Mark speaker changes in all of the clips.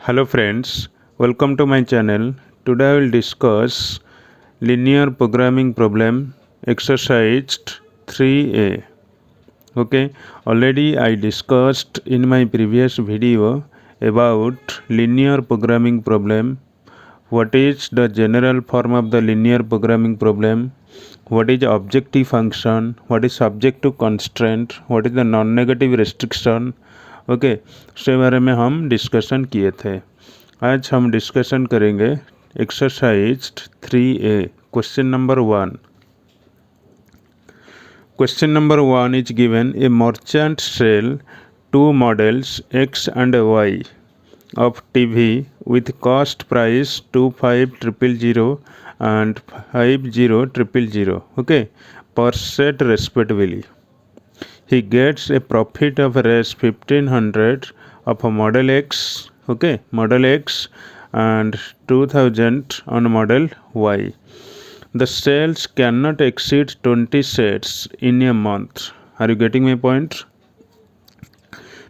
Speaker 1: Hello friends, welcome to my channel. Today I will discuss linear programming problem exercise 3a. Okay, already I discussed in my previous video about linear programming problem. What is the general form of the linear programming problem? What is objective function? What is subject to constraint? What is the non-negative restriction? Okay इसके बारे में हम discussion किए थे। आज हम discussion करेंगे exercise 3a question number 1। Question number 1 is given a merchant sell two models X and Y of TV with cost price 25,000 and 50,000 okay per set respectively. He gets a profit of Rs 1500 of a model X okay model X and 2000 on model Y. The sales cannot exceed 20 sets in a month. Are you getting my point?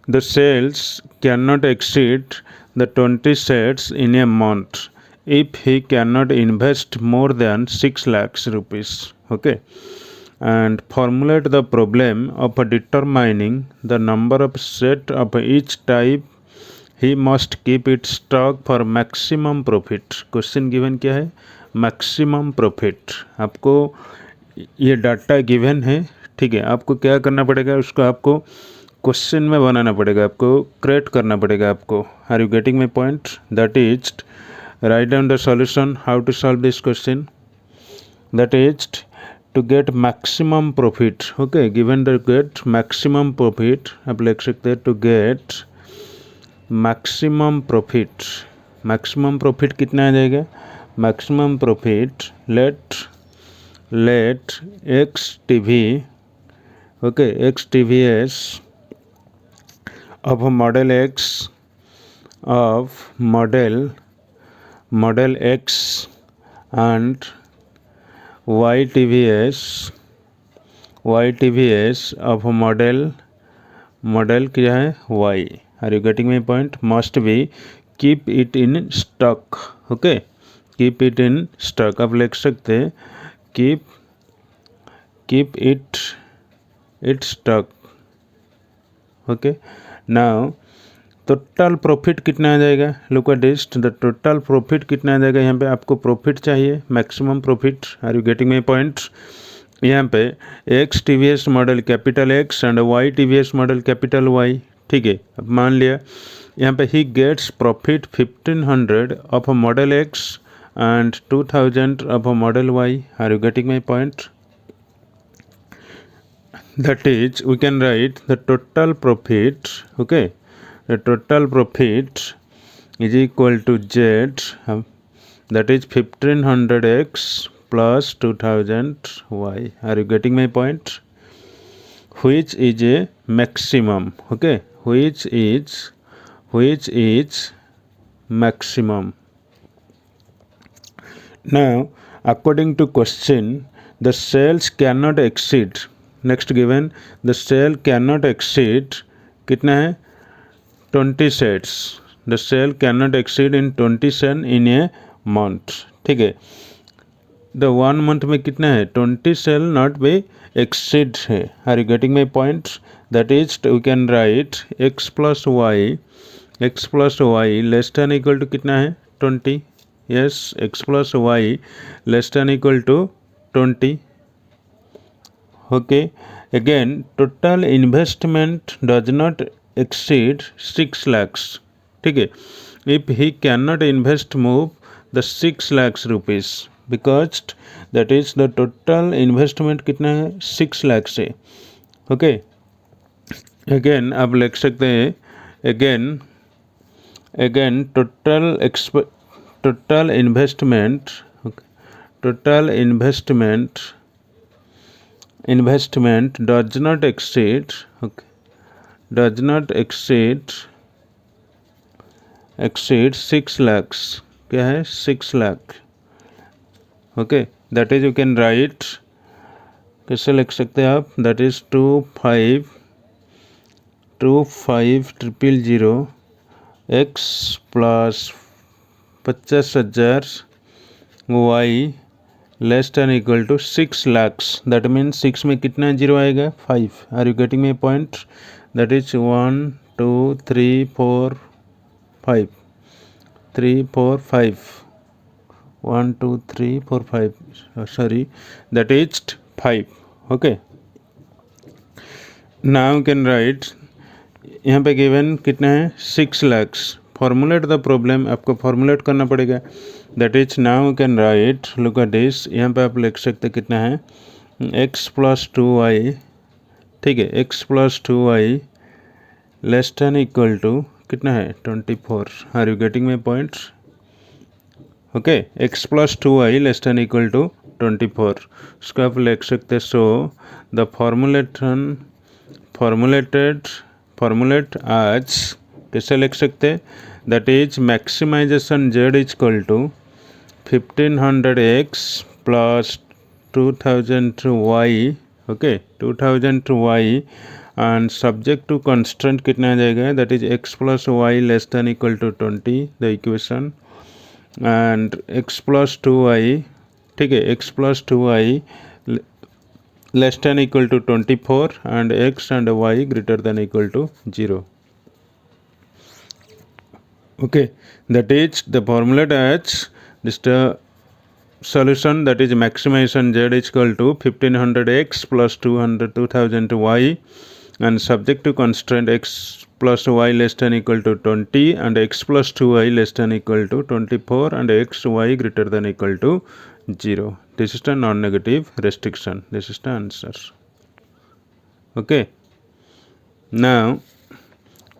Speaker 1: The sales cannot exceed the 20 sets in a month if he cannot invest more than 6 lakhs rupees. Okay. And formulate the problem of determining the number of set of each type he must keep it stock for maximum profit. Question given क्या है? Maximum profit. आपको ये data given है, ठीक है। आपको क्या करना पड़ेगा, उसको आपको क्वेश्चन में बनाना पड़ेगा, आपको क्रिएट करना पड़ेगा आपको। Are you getting my point? That is right down the solution how to solve this question. That is to get maximum profit. Okay, given the get maximum profit आप लिख सकते हैं to get maximum profit. Maximum profit कितना आ जाएगा? Maximum profit let X TV okay X TVs of model X of model X and Y TVs of model क्या है? Y. Are you getting my point? Must be keep it in stock. Okay, keep it in stock आप लिख सकते हैं keep it stock. Okay, now total profit कितना आ जाएगा? Look at this, the total profit कितना आ जाएगा? यहाँ पे आपको प्रॉफिट चाहिए, maximum profit. Are you getting my point? यहाँ पे X TVs model capital X and Y TVs model capital Y, ठीक है। अब मान लिया यहाँ पे ही gets profit 1500 of model x and 2000 of a model Y. Are you getting my point? That is, we can write the total profit. Okay, the total profit is equal to Z, that is 1500X plus 2000 Y. Are you getting my point? Which is a maximum. Okay, which is maximum. Now, according to question, the sales cannot exceed. Next given, the sale cannot exceed कितना है? 20 sets. The sale cannot exceed in 20 sets in a month. ठीक है। The 1 month में कितना है? 20 sale not be exceed है। Are you getting my point? That is, we can write x plus y less than equal to कितना है? 20. Yes, x plus y less than equal to 20. Okay, again total investment does not exceed 6 lakhs. ठीक है, if he cannot invest move the 6 lakhs rupees because that is the total investment कितना है? 6 lakhs है। Okay, again आप लिख सकते हैं again total investment does not exceed exceed 6 lakhs. क्या है? 6 lakh. Okay, that is you can write, कैसे लिख सकते हैं आप? that is 25,000 x plus 50,000 y less than equal to 6 lakhs। That means 6 में कितना जीरो आएगा 5। Are you getting my point? That is 1 2 3 4 5 3 4 5 1 2 3 4 5 sorry that is 5। Okay, now can write यहाँ पे गिवन कितना है 6 lakhs। फॉर्मुलेट द प्रॉब्लम, आपको formulate करना पड़ेगा। That is now can write, look at this, यहाँ पे आप लिख सकते कितना है x प्लस 2y, ठीक है, x plus 2y less than equal to कितना है 24। Are you getting my point? Okay, x plus 2y less than equal to 24, उसको आप लिख सकते। सो द फॉर्मुलेट आज कैसे लिख सकते? That is maximization z equal to 1500x plus 2000y, okay 2000y and subject to constant कितना आ जाएगा? That is x plus Y less than equal to 20 the equation and x plus 2y, ठीक है, x plus 2y less than equal to 24 and x and y greater than equal to 0. Okay, that is the formula as this the solution, that is maximization z is equal to 1500x plus 2000y and subject to constraint x plus y less than equal to 20 and x plus 2y less than equal to 24 and x y greater than equal to 0. This is the non-negative restriction. This is the answer. Okay. Now,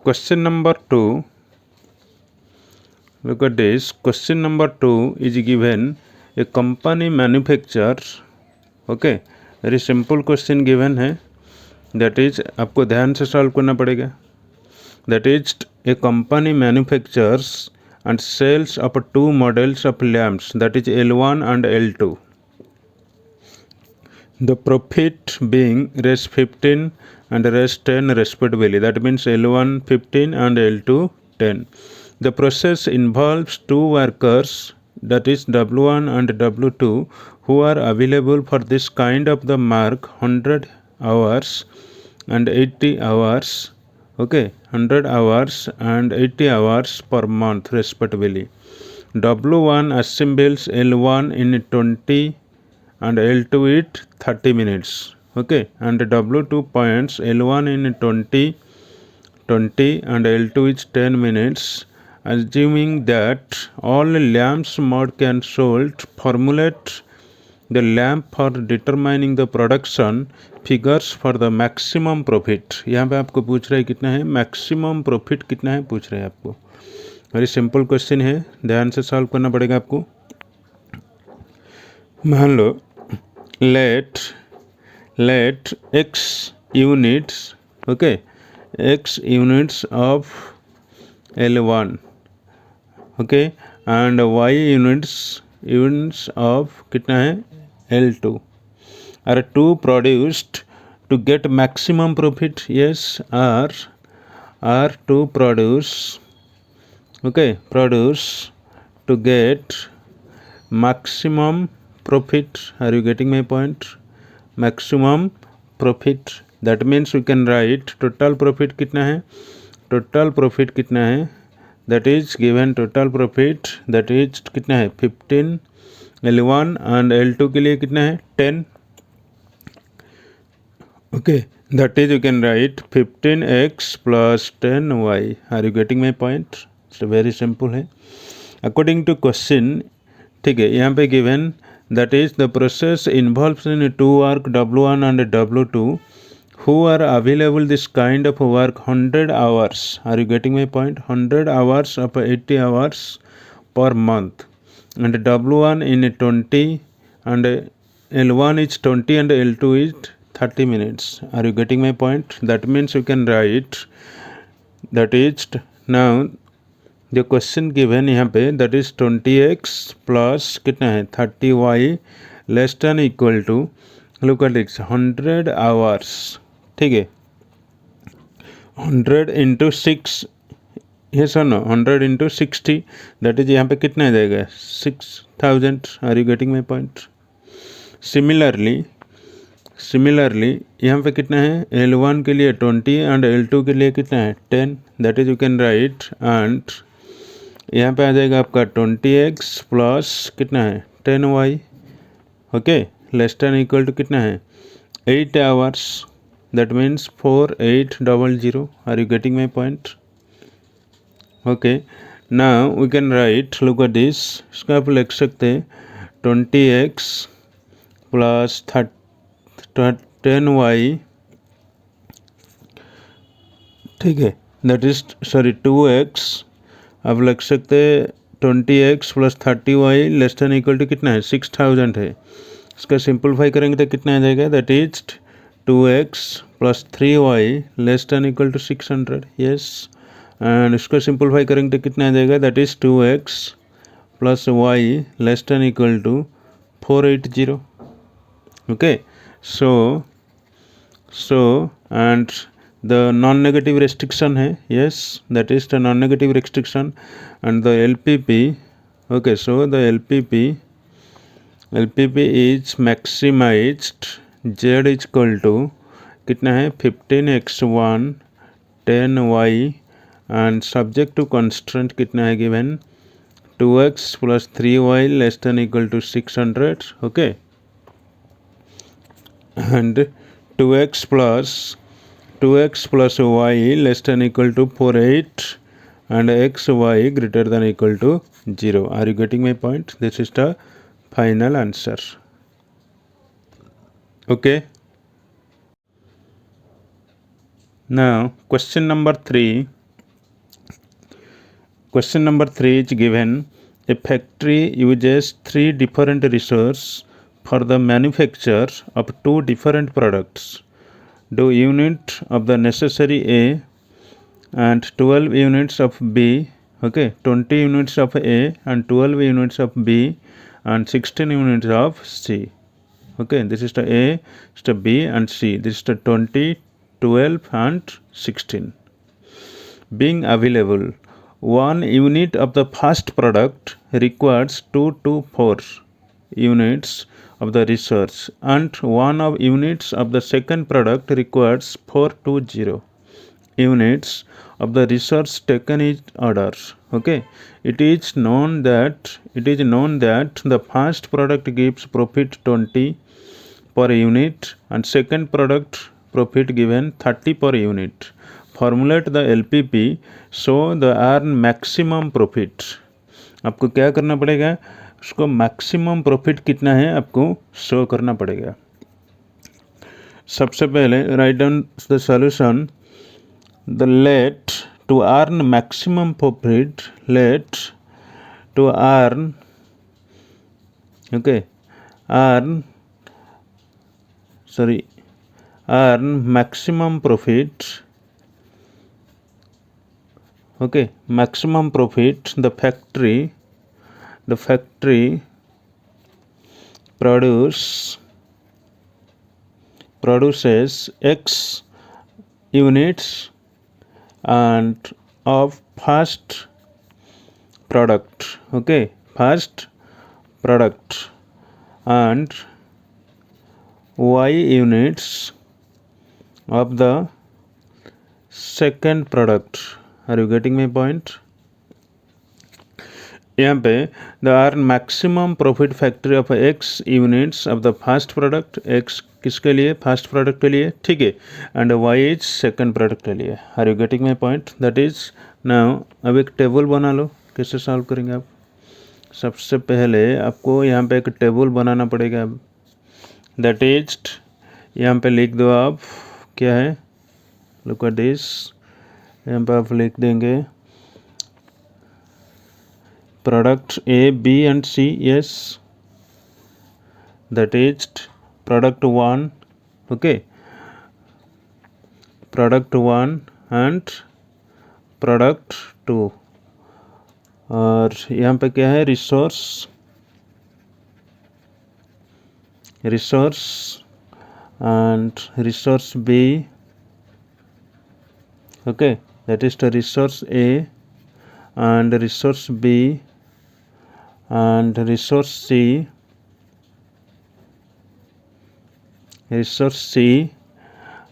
Speaker 1: question number 2. Look at this. Question number 2 is given a company manufactures. Okay. Very simple question given है. That is आपको ध्यान से solve करना पड़ेगा. That is a company manufactures and sells up two models of lamps, that is L1 and L2. The profit being res 15 and res 10 respectively. That means L1 15 and L2 10. The process involves two workers, that is W1 and W2, who are available for this kind of the mark 100 hours and 80 hours. Okay, 100 hours and 80 hours per month respectively. W1 assembles L1 in 20 and L2 it 30 minutes. Okay, and W2 points L1 in 20 and L2 is 10 minutes. Assuming that all lamps mod can sold, formulate the lamp for determining the production figures for the maximum profit. यहाँ पे आपको पूछ रहा है कितना है maximum profit, कितना है पूछ रहे हैं आपको। वेरी सिंपल क्वेश्चन है, ध्यान से सॉल्व करना पड़ेगा आपको। मान लो let x units, okay, x units of L1, okay, and y units of कितना है L2 are to produced to get maximum profit. Yes, are to produce, okay, produce to get maximum profit. Are you getting my point? Maximum profit, that means we can write total profit कितना है, total profit कितना है, that is given total profit, that is कितना है 15 L1 and L2 के लिए कितना है 10. Okay, that is you can write 15x plus 10y. Are you getting my point? It's very simple है according to question. ठीक है, यहाँ पे given that is the process involves in two work W1 and W2 who are available this kind of work 100 hours. Are you getting my point? 100 hours of 80 hours per month and W1 in 20 and L1 is 20 and L2 is 30 minutes. Are you getting my point? That means you can write, that is now the question given यहाँ पे that is 20x plus कितना है 30y less than equal to, look at it, 100 hours. ठीक है, 100 into 6 ये सुनो 100 into 60 that is यहाँ पे कितना आ जाएगा 6000. Are you getting my point? Similarly यहाँ पे कितना है L1 के लिए 20 एंड L2 के लिए कितना है 10. That is you can right and यहाँ पे आ जाएगा आपका 20x प्लस कितना है 10y. Okay, less than equal to कितना है 8 hours. That means 4800. Are you getting my point? Okay, now we can write, look at this. इसका आप लिख सकते हैं 20x प्लस 10y, ठीक है. That is sorry 2x. आप लिख सकते हैं 20x plus 30y less than equal to कितना है 6000 है. इसका सिंपलीफाई करेंगे तो कितना आ जाएगा that is 2x plus 3y less than equal to 600. Yes, and इसको सिंपलीफाई करेंगे तो कितना आ जाएगा that is 2x plus y less than equal to 480. Okay, so and the non-negative restriction है. yes, that is the non-negative restriction and the LPP. okay, so the LPP is maximized z is equal to कितना है 15x1 10y and subject to constraint कितना है given 2x plus 3y less than equal to 600. okay, and 2x plus y less than equal to 48 and xy greater than equal to 0. Are you getting my point? This is the final answer. Okay, now question number 3 is given a factory uses 3 different resources for the manufacture of 2 different products. Do unit of the necessary A and 12 units of B. okay, 20 units of A and 12 units of B and 16 units of C. okay, this is the A, this is the B and C. This is the 20, 12 and 16 being available. 1 unit of the first product requires 2 to 4 units of the research and 1 of units of the second product requires 4 to 0 units of the research taken in order. okay, it is known that the first product gives profit 20 per unit and second product profit given 30 per unit. Formulate the LPP so the earn maximum profit. आपको क्या करना पड़ेगा, उसको maximum profit कितना है आपको show करना पड़ेगा. सबसे पहले right down the solution. The let to earn maximum profit, let to earn okay earn maximum profit. okay, maximum profit, the factory produces X units and of first product. okay, first product and Y units of the second product. Are you getting my point? यहाँ पे the earn maximum profit factory of X units of the first product. X किसके लिए, first product के लिए, ठीक है, and Y is second product के लिए. Are you getting my point? That is now अब एक टेबल बना लो. कैसे सॉल्व करेंगे आप? सबसे पहले आपको यहाँ पे एक टेबल बनाना पड़ेगा. दैट इज यहाँ पे लिख दो आप, क्या है, लुक एट दिस. यहाँ पे आप लिख देंगे products A, B and C. yes, that is product 1. okay, product 1 and product 2. और यहाँ पे क्या है, resource and resource B. okay, that is the resource A and resource B and resource C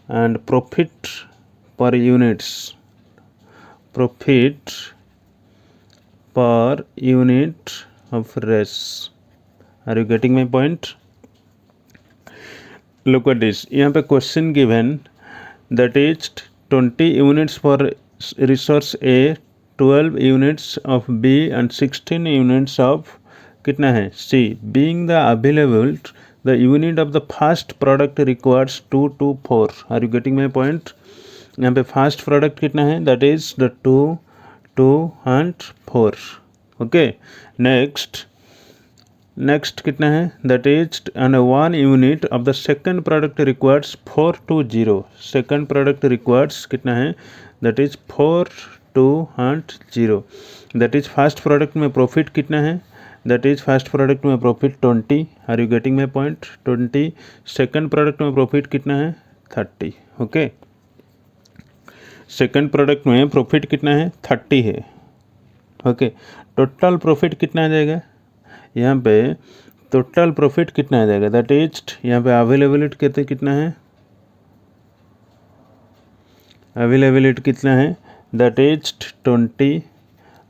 Speaker 1: and profit per units, profit per unit of res. Are you getting my point? Look at this. यहाँ पे question given that is 20 units for resource A, 12 units of B and 16 units of कितना है C. Being the available, the unit of the first product requires 2 to 4. Are you getting my point? यहाँ पे first product कितना है, that is the 2, 2 and 4. Okay. Next कितना है, that is and 1 unit of the second product requires 4 to 0. Second product requires कितना है, that is 4, 2 and 0. that is first product में profit कितना है, that is first product में profit 20. Are you getting my point? 20. second product में profit कितना है, 30. okay. second product में profit कितना है, 30 है. okay. total profit कितना आ जाएगा, यहाँ पे टोटल प्रॉफिट कितना आ जाएगा, दैट इज यहाँ पे अवेलेबिलिटी कहते कितना है, अवेलेबिलिटी कितना है, दैट इज 20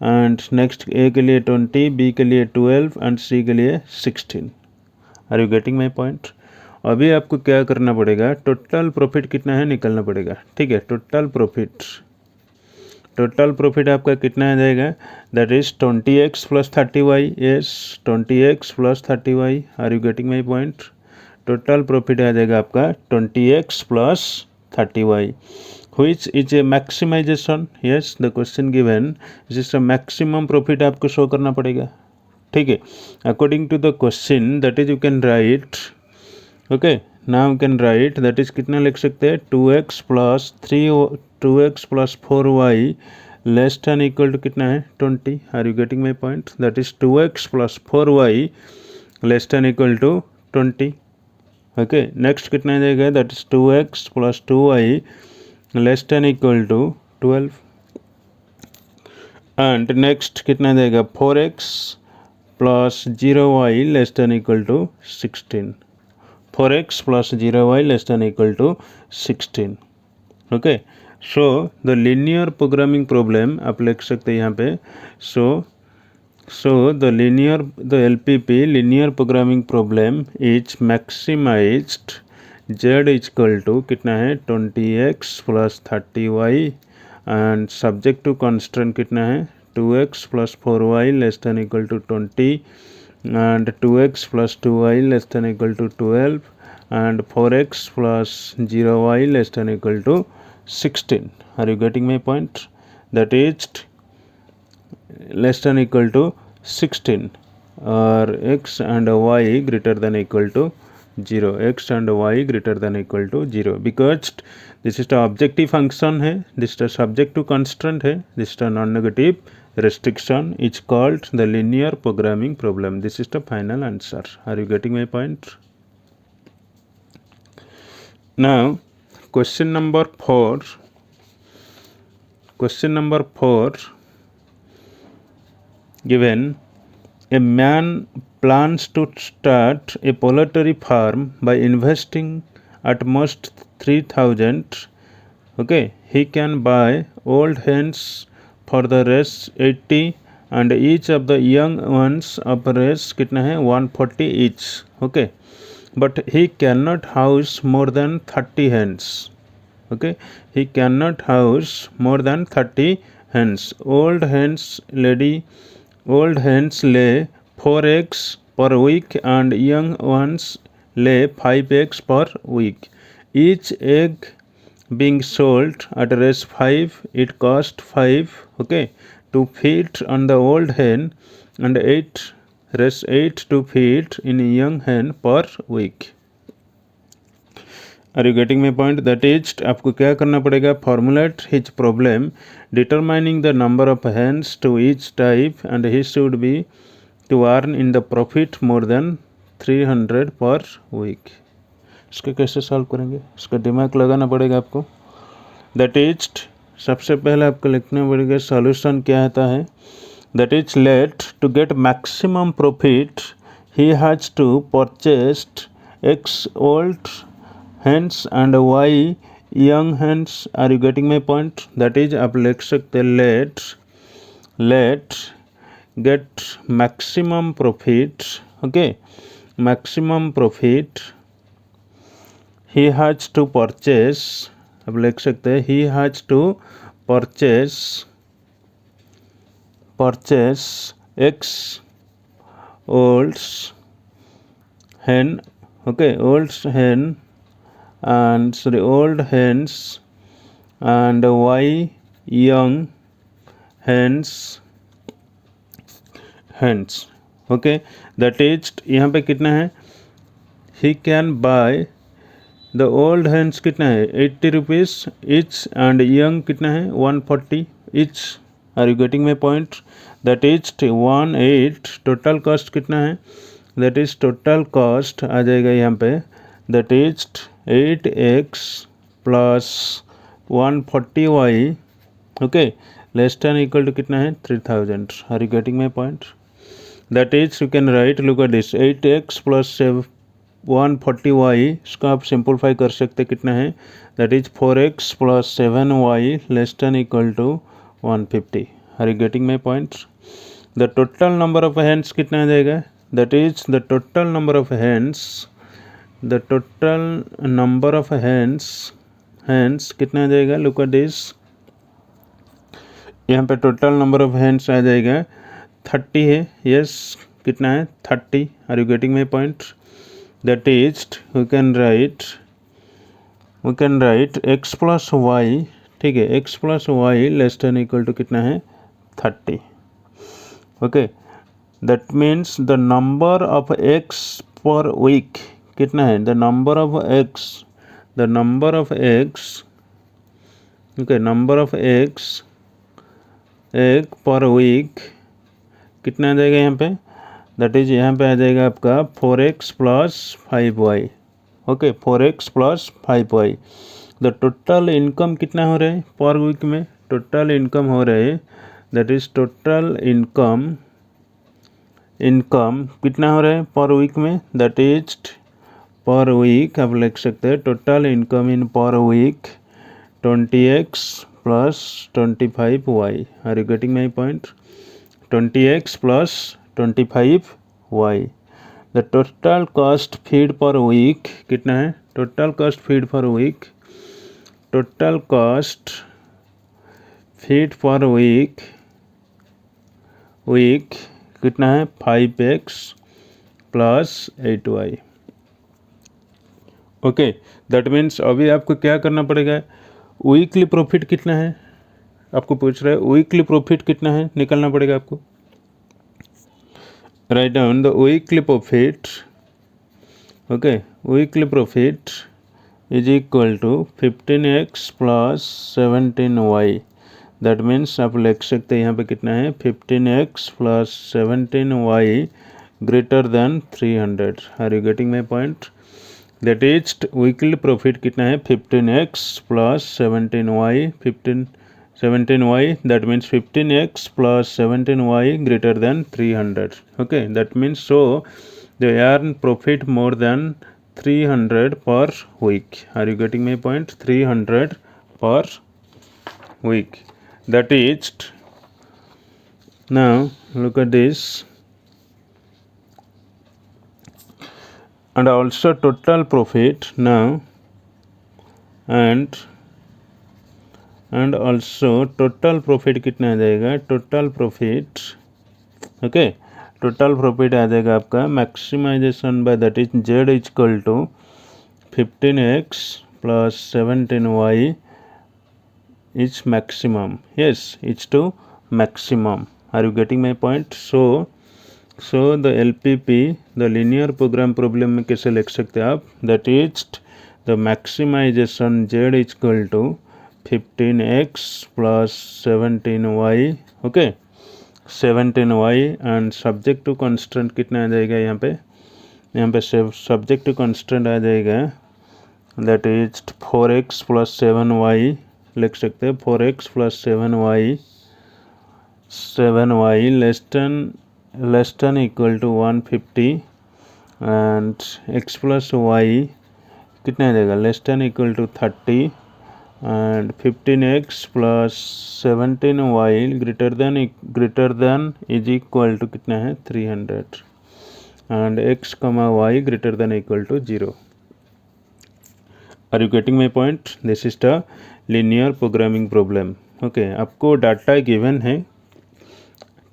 Speaker 1: एंड नेक्स्ट ए के लिए 20, बी के लिए 12 एंड सी के लिए 16. Are you getting my point? अभी आपको क्या करना पड़ेगा, टोटल प्रॉफिट कितना है निकलना पड़ेगा. ठीक है, टोटल प्रॉफिट आपका कितना आ जाएगा, that is 20x plus 30y. Yes, 20x plus 30y. Are you getting my point? Total profit आ जाएगा आपका 20x plus 30y, which is a maximization. yes, the question given is a maximum profit आपको show करना पड़ेगा. ठीक है, according to the question that is you can write. Okay, now you can write that is कितना लिख सकते हैं, 2x plus 4y less than equal to कितना है, 20. Are you getting my point? That is 2x plus 4y less than equal to 20. Okay, next कितना आ जाएगा, that is 2x plus 2y less than equal to 12. And next कितना आ जाएगा, 4x plus 0y less than equal to 16. 4x plus 0y less than equal to 16. Okay, so the linear programming problem आप लिख सकते हैं यहाँ पे. So the LPP linear programming problem is maximized z equal to कितना है, 20x plus 30y and subject to constant कितना है, 2x plus 4y less than equal to 20 and 2x plus 2y less than equal to 12 and 4x plus 0y less than equal to 16. Are you getting my point? That is less than equal to 16 or x and y greater than equal to 0. x and y greater than equal to 0 because this is the objective function है, this is the subject to constant है, this is the non-negative restriction is called the linear programming problem. This is the final answer. Are you getting my point? Now question number 4 given a man plans to start a poultry farm by investing at most 3000. okay, he can buy old hens for the race 80 and each of the young ones of race कितना है, 140 each. okay, but he cannot house more than 30 hens. okay, he cannot house more than 30 hens. Old hens lay 4 eggs per week and young ones lay 5 eggs per week. Each egg being sold at race 5, it cost 5, okay, to feed on the old hen and 8 race 8 to feed in young hen per week. Are you getting my point? That is आपको क्या करना पड़ेगा, formulate his problem determining the number of hens to each type and he should be to earn in the profit more than 300 per week. इसको कैसे solve करेंगे, इसका दिमाग लगाना पड़ेगा आपको. दैट इज सबसे पहले आपको लिखना पड़ेगा सॉल्यूशन क्या आता है, that is let to get maximum profit he has to purchased X old hens and y young hens. Are you getting my point? That is आप लिख सकते let get maximum profit. Okay, maximum profit he has to purchase. आप लिख सकते हैं he has to purchase x old hen. Okay, old hen and old hens and y young hens. Okay, that is यहाँ पे कितना है, he can buy the old hens कितना है 80 rupees each and young कितना है 140 each. Are you getting my point? That is 18 total cost कितना है, that is total cost आ जाएगा यहाँ पे, that is 8x plus 140y. Okay, less than equal to कितना है 3000. Are you getting my point? That is you can write, look at this 8x plus 140y, इसका आप simplify कर सकते कितना है, that is 4x plus 7y less than equal to 150. Are you getting my point? The total number of hens कितना आ जाएगा, that is the total number of hens, the total number of hens कितना आ जाएगा, look at this, यहाँ पे total number of hands आ जाएगा 30 है, यस कितना है 30. Are you getting my point? That is we can write X plus Y, ठीक है, X plus Y less than equal to कितना है 30. Okay, that means the number of X per week कितना है, the number of X okay, number of X एक per week कितना आ जाएगा यहाँ पे, दैट इज यहाँ पे आ जाएगा आपका 4x plus 5y. Okay, 4x plus 5y. The total income कितना हो रहा है पर वीक में, टोटल इनकम हो रहा है, दैट इज टोटल इनकम कितना हो रहा है पर वीक में, दैट इज पर वीक आप लिख सकते हैं total income in per week 20x plus 25y. Are you getting my point? 20x plus 25y. The total cost feed per week कितना है, total cost feed per week, total cost feed per week कितना है 5x plus 8y. Okay, that means अभी आपको क्या करना पड़ेगा, weekly profit कितना है आपको पूछ रहा है, वीकली प्रॉफिट कितना है निकालना पड़ेगा आपको. Write down the weekly profit. Okay, weekly profit is equal to 15x plus 17y. That means आप लिख सकते हैं यहाँ पे कितना है 15x plus 17y greater than 300. Are you getting my point? That is weekly profit कितना है 15x plus 17y, that means 15x plus 17y greater than 300. Okay, that means so they earn profit more than 300 per week. Are you getting my point? 300 per week. That is now look at this. And also total profit now, and also total profit कितना आ जाएगा, total profit. Okay, total profit आ जाएगा आपका maximization by that is z equal to 15x plus 17y is maximum. Yes, it's to maximum. Are you getting my point? So the LPP the linear program problem में कैसे लिख सकते हैं आप, that is the maximisation z equal to 15x plus 17y. Okay, 17y and subject to constant कितना आ जाएगा यहाँ पे सब्जेक्ट टू कॉन्स्टेंट आ जाएगा, that is 4x plus 7y लिख सकते हैं 4x plus 7y less than equal to 150 and x plus Y कितना आ जाएगा less than equal to 30 and 15x plus 17y greater than is equal to कितना है 300 and x comma y greater than equal to 0। Are you getting my point? This is the linear programming problem. Okay, आपको data given है,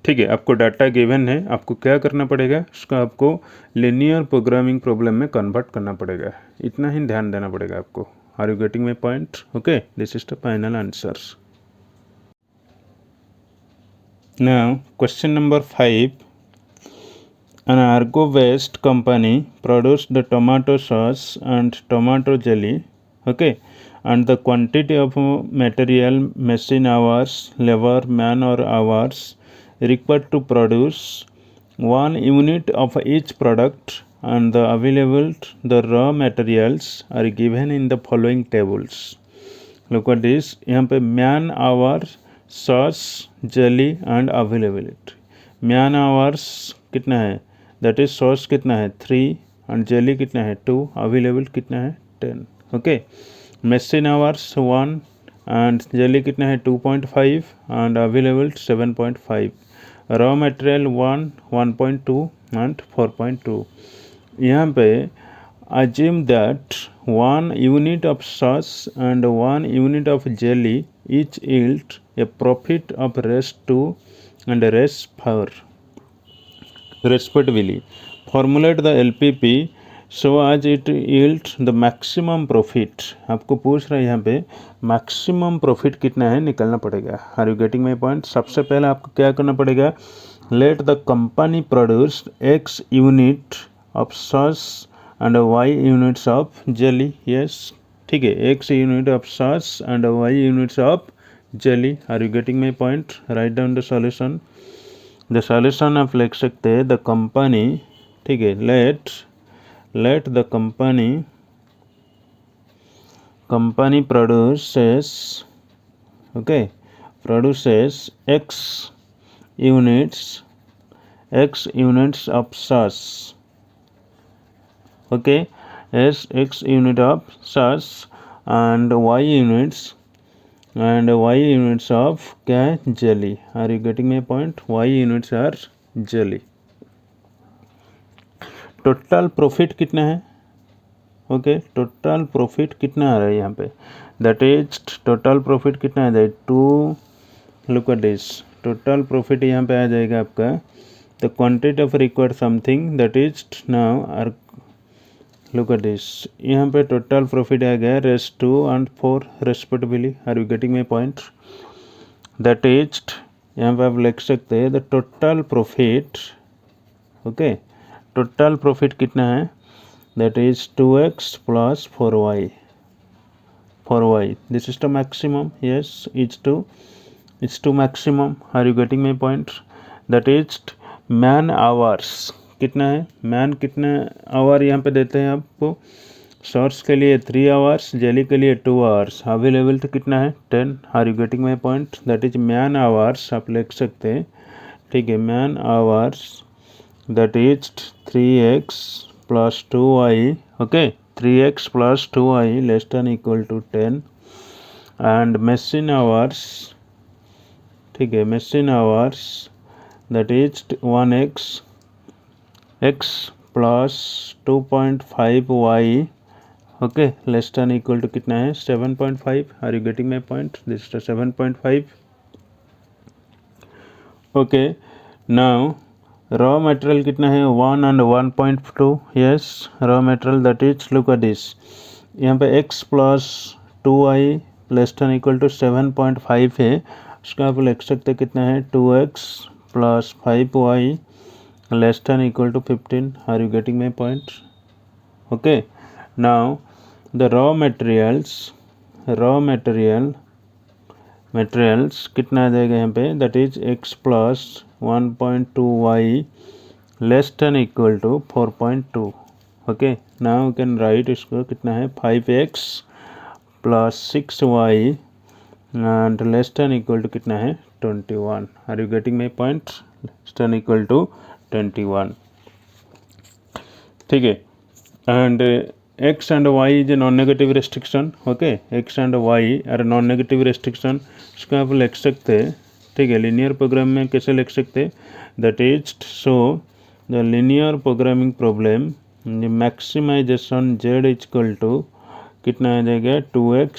Speaker 1: ठीक है, आपको data given है, आपको क्या करना पड़ेगा, उसका आपको लीनियर प्रोग्रामिंग प्रॉब्लम में कन्वर्ट करना पड़ेगा, इतना ही ध्यान देना पड़ेगा आपको। Are you getting my point? Okay, this is the final answers. Now question number 5, an Argo-based company produced the tomato sauce and tomato jelly, okay, and the quantity of material, machine hours, labor, man or hours required to produce 1 unit of each product and the raw materials are given in the following tables. Look at this, यहाँ पे man hours, sauce, jelly and availability। man hours कितना है, that is sauce कितना है 3 and jelly कितना है 2, available कितना है 10। Okay, machine hours 1 and jelly कितना है 2.5 and available 7.5, raw material 1, 1.2 and 4.2। यहाँ पे assume that 1 unit of sauce and 1 unit of jelly each yield a profit of rest 2 and rest 4 respectively. Formulate the LPP so as it yield the maximum profit। आपको पूछ रहा है यहाँ पे maximum profit कितना है निकलना पड़ेगा। Are you getting my point? सबसे पहले आपको क्या करना पड़ेगा, let the company produce x unit of sauce and y units of jelly. Yes, ठीक है, x unit of sauce and y units of jelly. Are you getting my point? Write down the solution. The solution आप लिख सकते हैं the company, ठीक है, let the company produces, okay, produces x units of sauce, okay, x unit of sauce and y units of क्या है jelly. Are you getting my point? y units are jelly. Total profit कितना है, okay, total profit कितना आ रहा है यहाँ पे, that is total profit कितना आ जाए 2, look at this, total profit यहाँ पे आ जाएगा आपका the quantity of required something that is now are, look at this, यहाँ पे टोटल प्रॉफिट आ गया rest 2 and 4 respectively. Are you getting my point? That is यहाँ पे आप लिख सकते हैं the total profit, okay, total profit कितना है, that is 2x plus 4y, this is the maximum. Yes, it's to maximum। Are you getting my point? That is man hours कितना है, मैन कितना आवर यहाँ पे देते हैं आपको, सॉस के लिए 3 आवर्स, जेली के लिए 2 आवर्स, अवेलेबल तो कितना है 10। Are you getting my point? That is man hours आप लिख सकते हैं, ठीक है, man hours that is 3x plus 2y, okay, 3x plus 2y less than equal to 10 and machine hours, ठीक है, machine hours that is 1x plus 2.5y, okay, less than equal to कितना है 7.5। Are you getting my point? This is 7.5। Okay, now raw material कितना है 1 and 1.2। Yes, raw material that is, look at this, यहाँ पे x plus 2y less than equal to 7.5 है, उसका आप लिख सकते कितना है 2x plus 5y less than equal to 15। Are you getting my point? Okay, now the raw materials कितना आ जाएगा यहाँ पे, that is x plus 1.2y less than equal to 4.2। okay, now you can write इसको कितना है 5x plus 6y and less than equal to कितना है 21। Are you getting my point? Less than equal to 21, ठीक है। And x and y is a non negative restriction, okay, x and y are non negative restriction. इसको आप लिख सकते हैं, ठीक है। लीनियर प्रोग्राम में कैसे लिख सकते हैं? That is so the linear programming problem maximisation z equal to कितना आ जाएगा 2x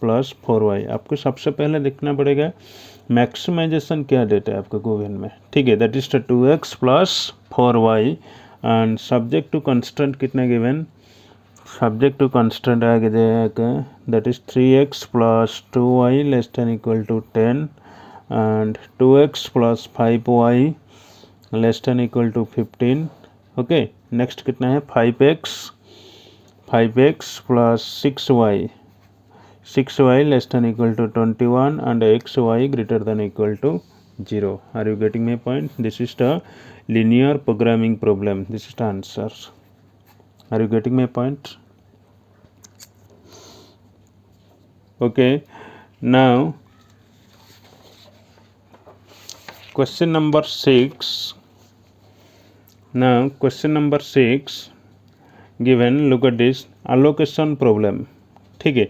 Speaker 1: प्लस 4y। आपको सबसे पहले देखना पड़ेगा मैक्सिमाइजेशन क्या देता है आपको गोवेन में, ठीक है। That is 2x plus 4y and subject to constant कितना गिवन? सब्जेक्ट टू कंस्टेंट आ जाएगा that is 3x plus 2y less than equal to 10 and 2x plus 5y less than equal to 15, okay. Next कितना है 5x plus 6y less than equal to 21 and xy greater than equal to 0. Are you getting my point? This is the linear programming problem. This is the answer. Are you getting my point? Okay. Now question number 6. Now question number 6 given, look at this allocation problem, ठीक है।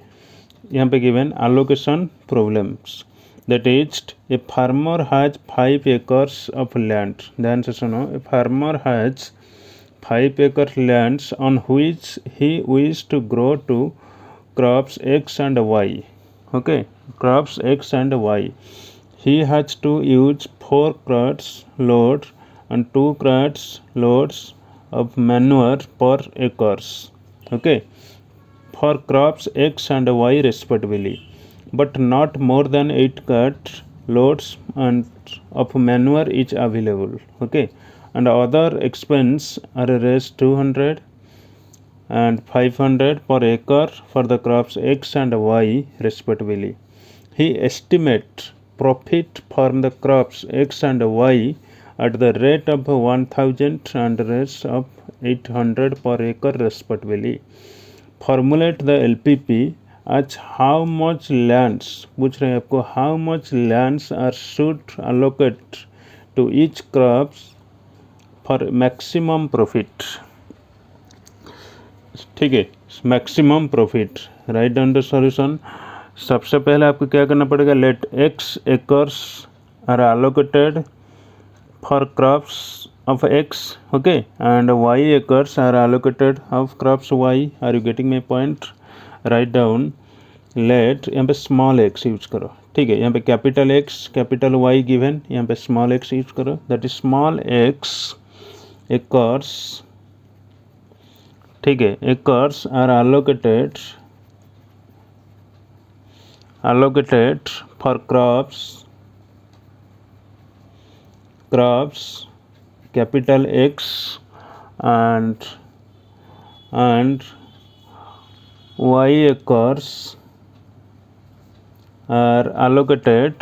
Speaker 1: यहाँ पे given allocation problems that is a farmer has 5 acres of land। ध्यान से सुनो, a farmer has 5 acre lands on which he wishes to grow to crops x and y, okay, crops x and y। he has to use 4 carts load and 2 carts loads of manure per acres, okay, for crops x and y respectively, but not more than 8 cart loads and of manure is available, okay, and other expense are raised 200 and 500 per acre for the crops x and y respectively. He estimates profit from the crops x and y at the rate of 1000 and rate of 800 per acre respectively. Formulate the LPP as how much lands, पूछ रहे हैं आपको, how much lands are should allocate to each crops for maximum profit, ठीक है। Maximum profit, write down the solution. सबसे पहले आपको क्या करना पड़ेगा, let x acres are allocated for crops of x, okay, and y acres are allocated of crops y। are you getting my point? write down let, यहाँ पे small x use करो, ठीक है। यहाँ पे capital x capital y given, यहाँ पे small x use करो, that is small x acres, ठीक है। acres are allocated for crops capital X and y acres are allocated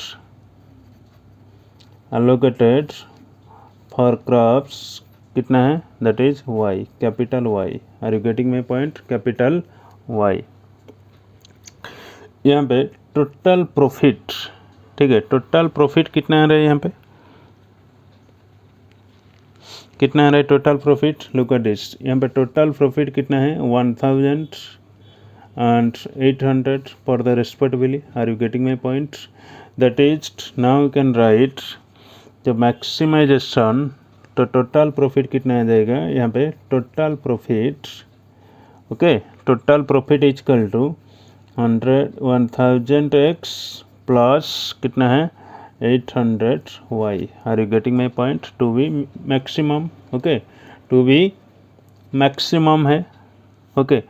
Speaker 1: for crops कितना है, that is y, capital Y। are you getting my point? capital Y। यहाँ पे total profit, ठीक है, total profit कितना आ रहा है, यहाँ पे कितना आ रहा है total profit? Look at this, यहाँ पे टोटल प्रॉफिट कितना है 1000 and 800 for the respectively। are you getting my point? that is now you can write the maximization, तो टोटल प्रॉफिट कितना आ जाएगा यहाँ पे, total profit, okay, total profit is equal to 1000x plus कितना है 800y। Are you getting my point? To be maximum, okay, to be maximum है, okay.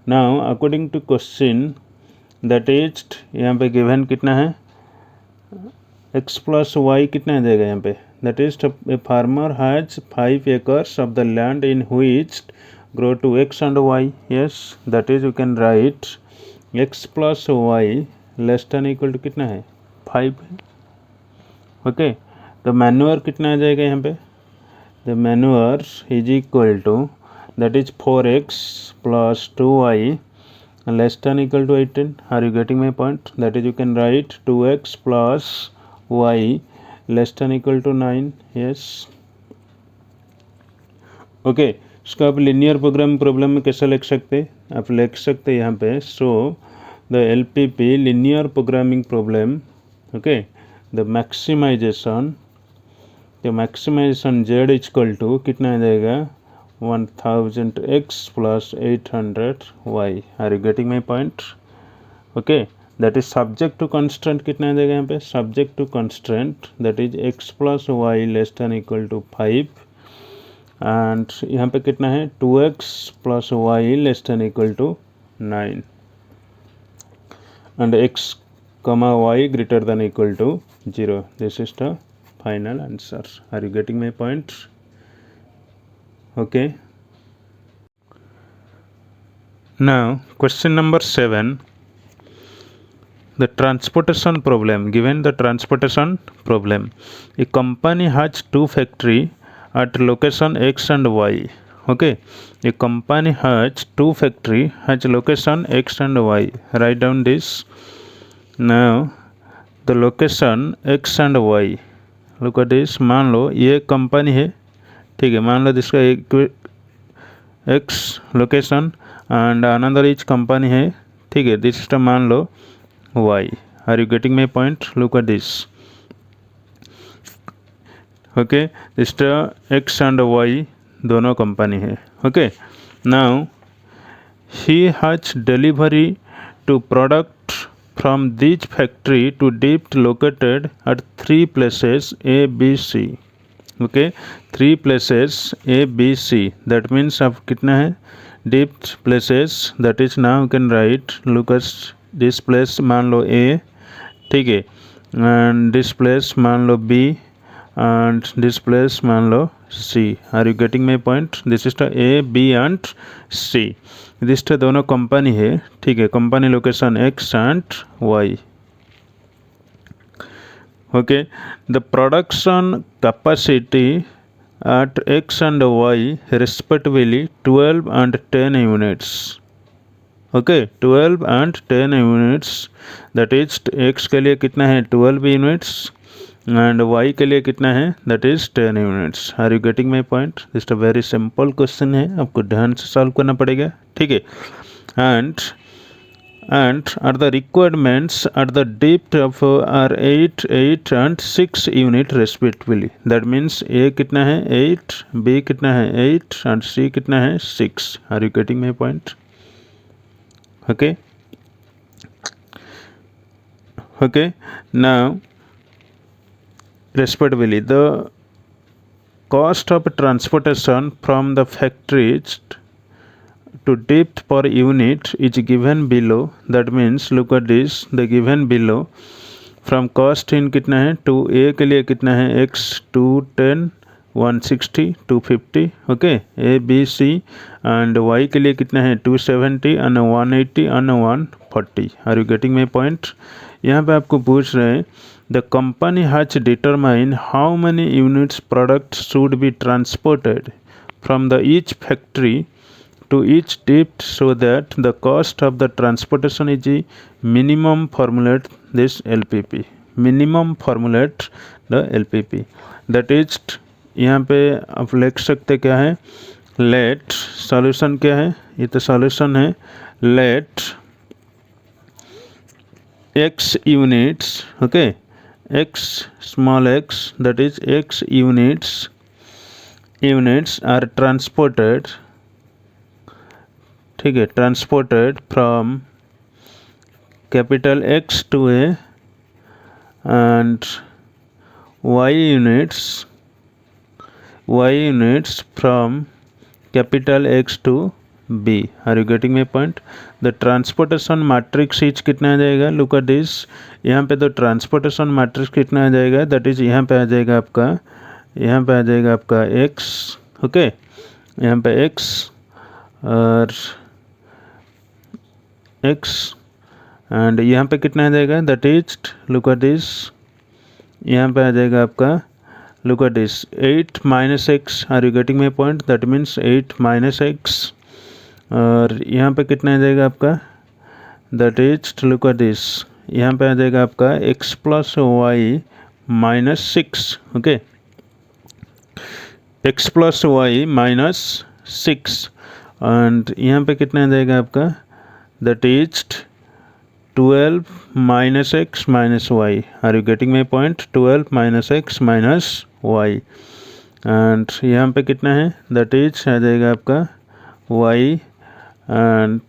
Speaker 1: Now according to question that is यहाँ पे गिवन कितना है x plus y कितना आ जाएगा यहाँ पे, that is a farmer has 5 acres of the land in which grow two x and y। Yes, that is you can write x plus y less than equal to कितना है 5 है, okay. तो manure कितना आ जाएगा यहाँ पे, the manure is equal to that is 4x plus 2y less than equal to 18. Are you getting my point? That is, you can write 2x plus y less than equal to 9. yes. Okay, इसको आप linear programming problem में कैसे लिख सकते हैं? आप लिख सकते हैं यहाँ पे, so the LPP linear programming problem, okay, the maximisation z equal to कितना आ जाएगा 1000x plus 800y. Are you getting my point? Okay, that is subject to constraint कितना आ जाएगा यहाँ पे? Subject to constraint that is x plus y less than equal to 5 and यहाँ पे कितना है 2x plus y less than equal to 9 and x, y greater than equal to 0. This is the final answer. Are you getting my point? Okay. Now question number 7. The transportation problem. Given the transportation problem, a company has two factories at location X and Y. Okay, a company has two factories has location X and Y. Write down this. Now the location X and Y. Look at this. मान लो ये company है, ठीक है, मान लो जिसका एक X location and another each company है, ठीक है, दिस मान लो Y. Are you getting my point? Look at this. Okay, this X and Y दोनों कंपनी है. Okay, now he has delivery to product from this factory to depot located at 3 places A, B, C. Okay, 3 places A, B, C. That means अब कितना है depot places, that is now you can write, look at this place मान लो A, ठीक है, and this place मान लो B and this place मान लो C. Are you getting my point? This is the A, B and C. This दोनों company है, ठीक है, company location X and Y. Okay, the production capacity eight X and Y respectively 12 and 10 units. Okay, 12 and 10 units, that is X के लिए कितना है 12 units and Y के लिए कितना है that is 10 units. Are you getting my point? This very simple question है, आपको ध्यान से सॉल्व करना पड़ेगा, ठीक है. And are the requirements at the depth of are 8, 8 and 6 unit respectively. That means A कितना है 8, B कितना है 8 एंड C कितना है 6. Are you getting my point? Okay, okay, now respectively the cost of transportation from the factories to depot per unit is given below. That means look at this, the given below from cost in कितना है 2A के लिए कितना है X 210 160 250. Okay, A B C and Y के लिए कितना है 270 and 180 and 140. Are you getting my point? यहाँ पे आपको पूछ रहे हैं the company has determined how many units product should be transported from the each factory to each depot so that the cost of the transportation is minimum. Formulate this LPP. Minimum formulate the LPP. That is, यहाँ पे आप लिख सकते क्या है, let solution क्या है, ये तो solution है, let X units, okay, X small x, that is X units are transported, ठीक है, transported from capital X to A and Y units from capital X to B. Are you getting my point? The transportation matrix is कितना आ जाएगा, look at this. यहाँ पे तो transportation matrix कितना आ जाएगा, दैट इज यहाँ पे आ जाएगा आपका, यहाँ पे आ जाएगा आपका X. ओके, यहाँ पे X और X एंड यहाँ पे कितना आ जाएगा, that is look at this, यहाँ पे आ जाएगा आपका, look at this 8 minus x. Are you getting my point? That means 8 minus x और यहाँ पे कितना आ जाएगा आपका that is look at this, यहाँ पे आ जाएगा आपका x plus y minus 6, okay, x plus y minus 6, and यहाँ पे कितना आ जाएगा आपका, that is 12 minus x minus y. Are you getting my point? 12 minus x minus y. And यहाँ पे कितना है, दैट इज आ जाएगा आपका y, एंड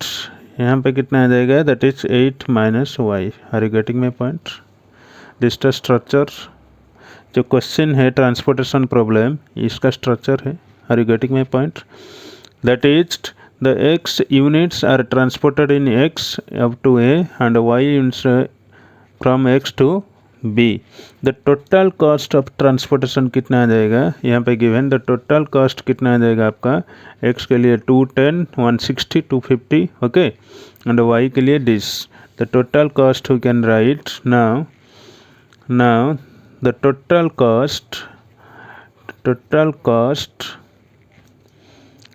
Speaker 1: यहाँ पे कितना आ जाएगा, that is 8 minus y. Are you getting my point? This का स्ट्रक्चर जो क्वेश्चन है ट्रांसपोर्टेशन प्रॉब्लम, इसका स्ट्रक्चर है. Are you getting my point? That is the x units are transported in x up to a and y units from x to b. The total cost of transportation कितना आ जाएगा यहाँ पे given, the total cost कितना आ जाएगा आपका, x के लिए 210, 160, 250, okay, and y के लिए this. The total cost we can write now the total cost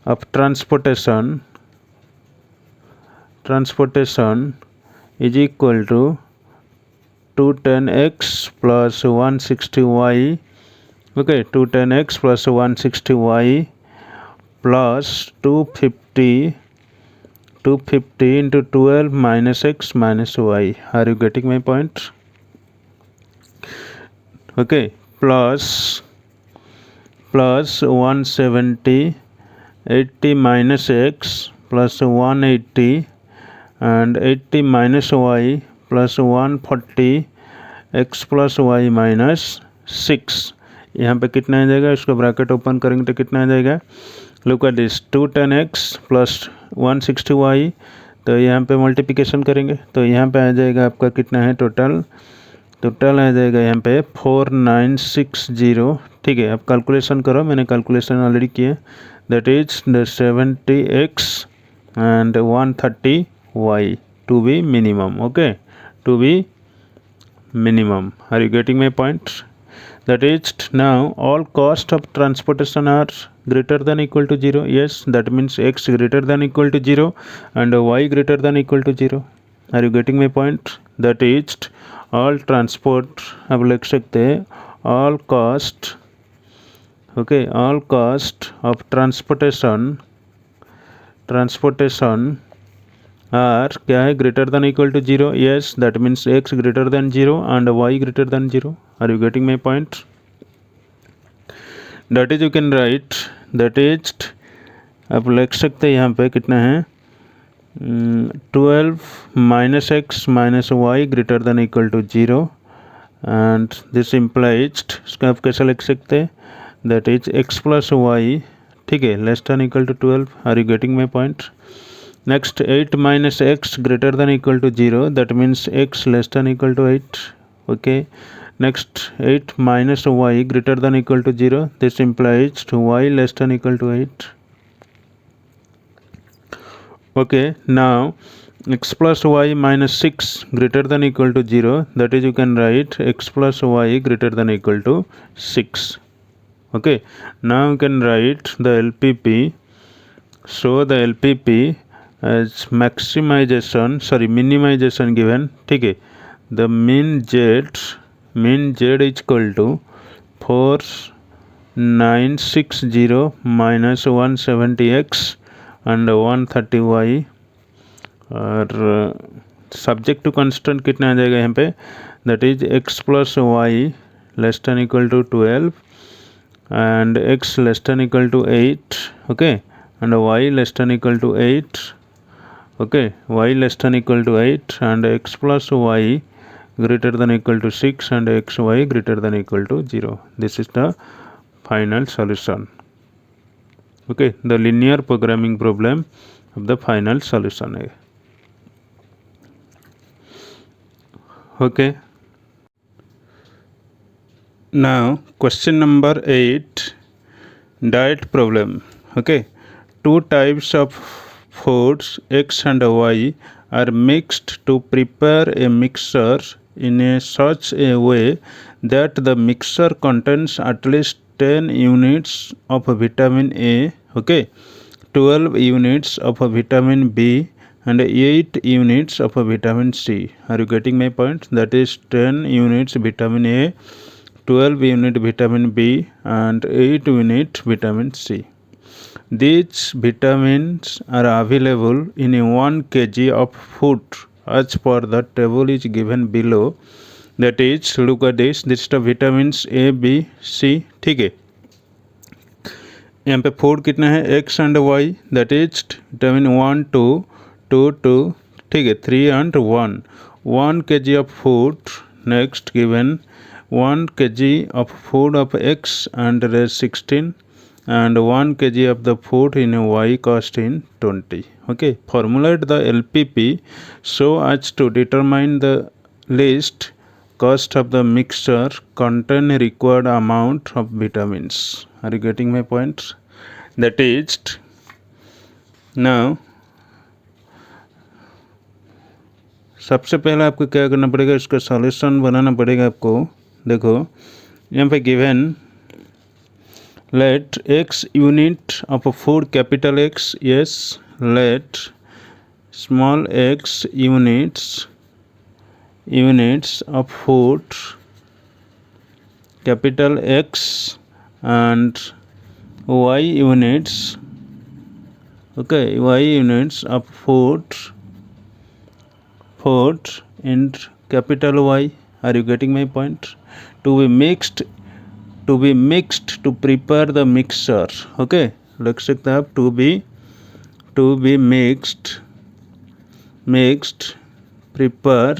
Speaker 1: of transportation is equal to 210x plus 160y, okay, 210x plus 160y plus 250 into 12 minus x minus y. Are you getting my point? Okay, plus 170, 80 minus x plus 180 and 80 minus y plus 140 x plus y minus 6. यहाँ पे कितना आ जाएगा, इसको bracket open करेंगे तो कितना आ जाएगा, look at this, 210x plus 160y, तो यहाँ पे मल्टीप्लिकेशन करेंगे तो यहाँ पे आ जाएगा आपका कितना है, टोटल आ जाएगा यहाँ पे 4960. ठीक है, अब कैलकुलेशन करो, मैंने कैलकुलेशन ऑलरेडी किया, that is the 70x and 130y to be minimum, okay, to be minimum. Are you getting my point? That is, now all cost of transportation are greater than equal to 0. Yes, that means x greater than equal to 0 and y greater than equal to 0. Are you getting my point? That is, all transport, अब लिख सकते हैं all cost, okay, all cost of transportation are क्या है, greater than equal to 0. Yes, that means x greater than 0 and y greater than 0. Are you getting my point? That is, you can write, that is, आप लिख सकते हैं यहाँ पे कितना है, 12 minus x minus y greater than equal to 0, and this implies, इसका आप कैसे लिख सकते हैं, that is x plus y, ठीक है, less than equal to 12. Are you getting my point? Next, 8 minus x greater than equal to 0, that means x less than equal to 8, okay. Next, 8 minus y greater than equal to 0, this implies y less than equal to 8, okay. Now x plus y minus 6 greater than equal to 0, that is, you can write x plus y greater than equal to 6, okay. Now you can write the LPP. So the LPP as minimization given, ठीक है, the mean z is equal to 4960 minus 170x and 130y, और subject to constant कितना आ जाएगा यहाँ पे, that is x plus Y less than equal to 12 and x less than equal to 8, okay, and y less than equal to 8, okay, y less than equal to 8 and x plus y greater than equal to 6 and xy greater than equal to 0. This is the final solution, okay, the linear programming problem of the final solution, okay. Now question number 8, diet problem, okay. Two types of foods x and y are mixed to prepare a mixture in such a way that the mixture contains at least 10 units of vitamin A, okay, 12 units of vitamin B and 8 units of a vitamin C. Are you getting my point? That is 10 units vitamin A, 12 unit vitamin B, and 8 unit vitamin C. These vitamins are available in 1 kg of food as per the table is given below. That is, look at this is the vitamins A, B, C. ठीक है, यहाँ पे food कितना है x and y, that is vitamin 1 2 2 2, ठीक है 3 and 1 1 kg of food. Next given 1 kg of food of x and 16 and 1 kg of the food in y cost in 20. Okay, formulate the LPP so as to determine the least cost of the mixture contain required amount of vitamins. Are you getting my point? That is, now सबसे पहले आपको क्या करना पड़ेगा, इसका solution बनाना पड़ेगा आपको. देखो यहाँ पे given let x unit of a food capital X, yes, let small x units of food capital X and y units, okay, y units of food in capital Y. Are you getting my point? To be mixed to prepare the mixture. Okay, लिख सकते हैं आप to be mixed prepare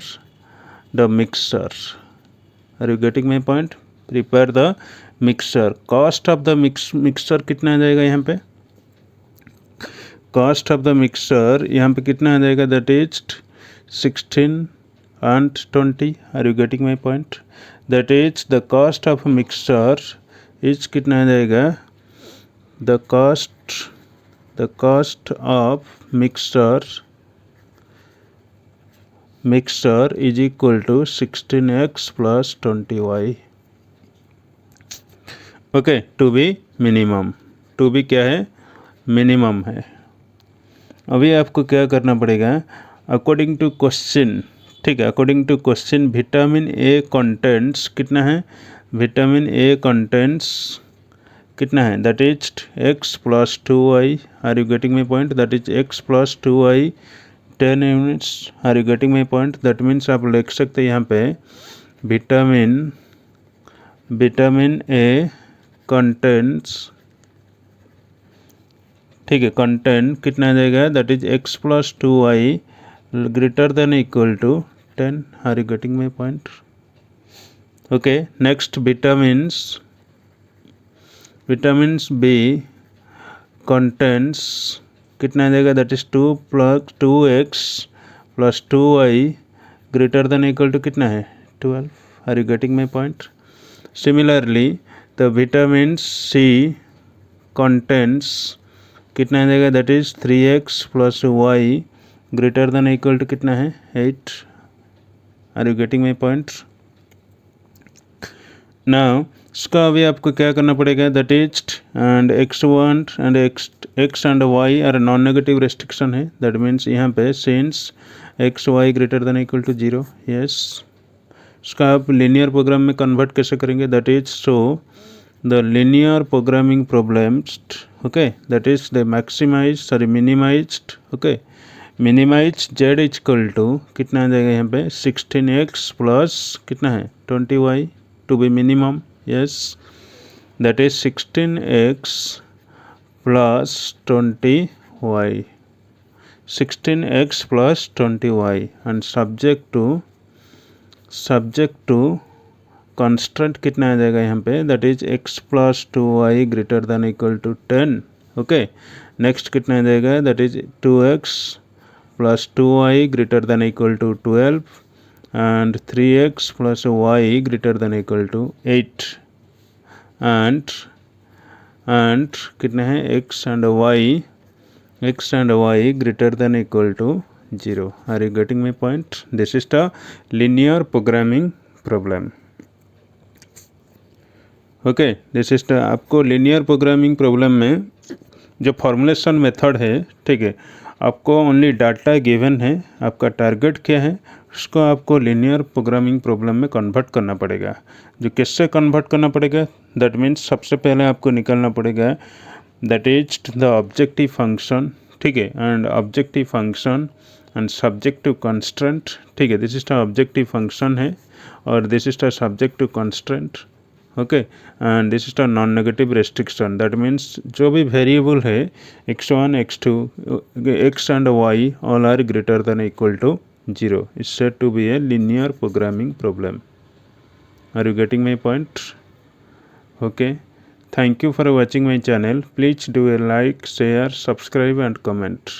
Speaker 1: the mixture. Are you getting my point? Prepare the mixture. Cost of the mixture कितना आ जाएगा यहाँ पे, cost of the mixture यहाँ पे कितना आ जाएगा, that is 16 and 20. Are you getting my point? That is the cost of mixture is कितना आ जाएगा, the cost of mixture is equal to 16x plus 20y. Okay, to be minimum, to be क्या है, minimum है. अभी आपको क्या करना पड़ेगा, अकॉर्डिंग टू क्वेश्चन, ठीक है, according to question vitamin A contents कितना है, विटामिन ए कंटेंट्स कितना है, that is x plus 2y. Are you getting my point? That is x plus 2y 10 units. Are you getting my point? That means आप लिख सकते हैं यहाँ पे विटामिन ए कंटेंट्स, ठीक है, कंटेंट कितना आ जाएगा, that is x plus 2y greater than equal to 10. Are you getting my point? Okay, next vitamins B contents कितना आ जाएगा, that is 2 plus 2x plus 2y greater than equal to कितना है, 12. Are you getting my point? Similarly the vitamin C contents कितना आ जाएगा, that is 3x plus y greater than equal to कितना है, 8. Are you getting my point? Now इसका अभी आपको क्या करना पड़ेगा, that is and x1 and x and y are non negative restriction है. दैट मीन्स यहाँ पे since x y greater than equal to 0. Yes, इसका आप लीनियर प्रोग्राम में कन्वर्ट कैसे करेंगे, that is so the linear programming problems, okay, that is the minimised, okay, minimise z equal to कितना आ जाएगा यहाँ पे 16x प्लस कितना है 20y to be minimum. Yes, that is 16x plus 20y, 16x plus 20y and subject to constant कितना आ जाएगा यहाँ पे, that is x plus 2y greater than equal to 10. Okay, next कितना आ जाएगा, that is 2x plus 2y greater than equal to 12 and 3x plus y greater than equal to 8 and कितना है x and y greater than equal to 0. Are you getting my point? This is the linear programming problem. Okay, this is the, आपको linear programming problem में जो formulation method है, ठीक है, आपको only data given है, आपका टारगेट क्या है उसको आपको लीनियर प्रोग्रामिंग प्रॉब्लम में कन्वर्ट करना पड़ेगा। जो किससे कन्वर्ट करना पड़ेगा, दैट मीन्स सबसे पहले आपको निकालना पड़ेगा that is the objective function, ठीक है, and objective function and subjective constraint, ठीक है, this is the objective function है और this is the subjective constraint, okay, and this is the non negative restriction, that means जो भी variable है x1 x2 x and y all are greater than equal to 0 is said to be a linear programming problem. Are you getting my point? Okay, thank you for watching my channel. Please do a like, share, subscribe and comment.